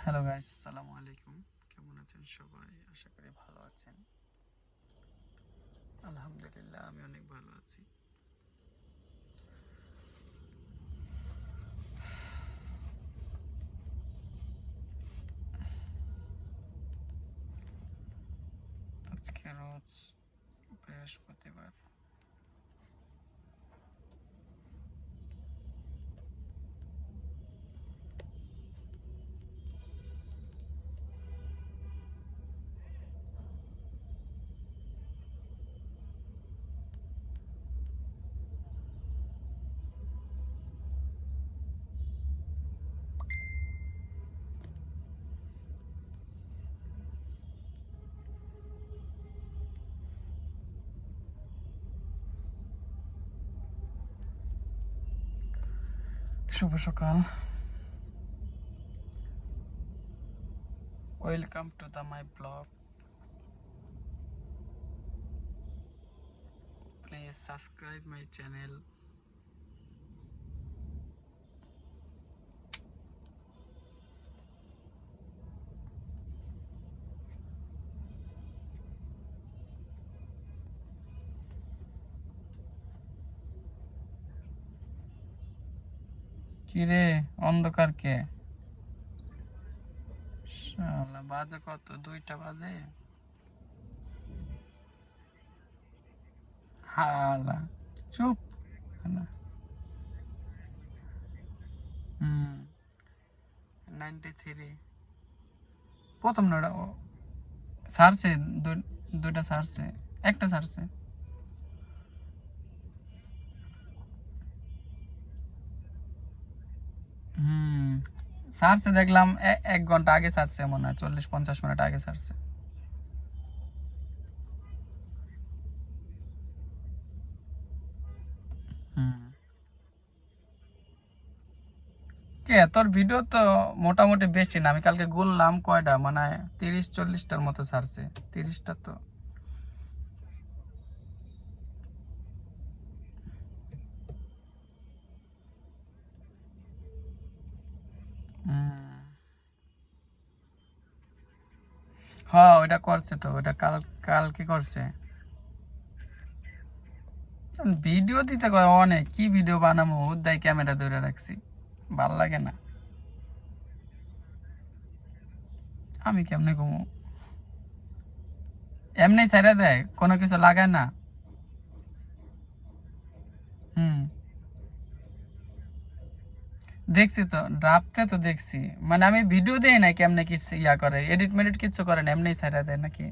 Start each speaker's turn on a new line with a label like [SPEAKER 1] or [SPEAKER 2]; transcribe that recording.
[SPEAKER 1] Hello guys, আসসালামু আলাইকুম। কেমন আছেন সবাই? আশা করি ভালো আছেন। আলহামদুলিল্লাহ, আমি অনেক ভালো আছি। আজকে রোজ বৃহস্পতিবার। শুভ সকাল। Welcome to the my blog. Please subscribe my channel. কিরে, অন্ধকার কে? শালা, বাজে কত? 2টা বাজে। হালা, চুপ। হালা। 93 প্রথম না ওটা সারছে। 2টা সারছে, একটা সারছে। হুম, সারছে দেখলাম 1 ঘন্টা আগে সারছে, মনে হয় 40-50 মিনিট আগে সারছে। হুম, কে তোর ভিডিও তো মোটামুটি বেশি না, আমি কালকে গুনলাম কয়টা, মানে 30-40টার মতো সারছে। 30টা তো। হুম, হ্যাঁ ওইটা করছে তো, ওইটা কালকে করছে। ভিডিও দিতে কয় অনেক, কি ভিডিও বানাবো, উদ্দাই ক্যামেরা ধরে রাখছি, ভাল লাগে না। আমি কেমনে ঘুমো? এমনি ছেড়ে দেয়, কোনো কিছু লাগায় না। হুম, দেখছি তো, ড্রাফটে তো দেখছি। মানে আমি ভিডিও দেই না কেমনে কি ইয়া করে, এডিট মেডিট কিচ্ছু করে না, এমনি ছেড়ে দেয় নাকি?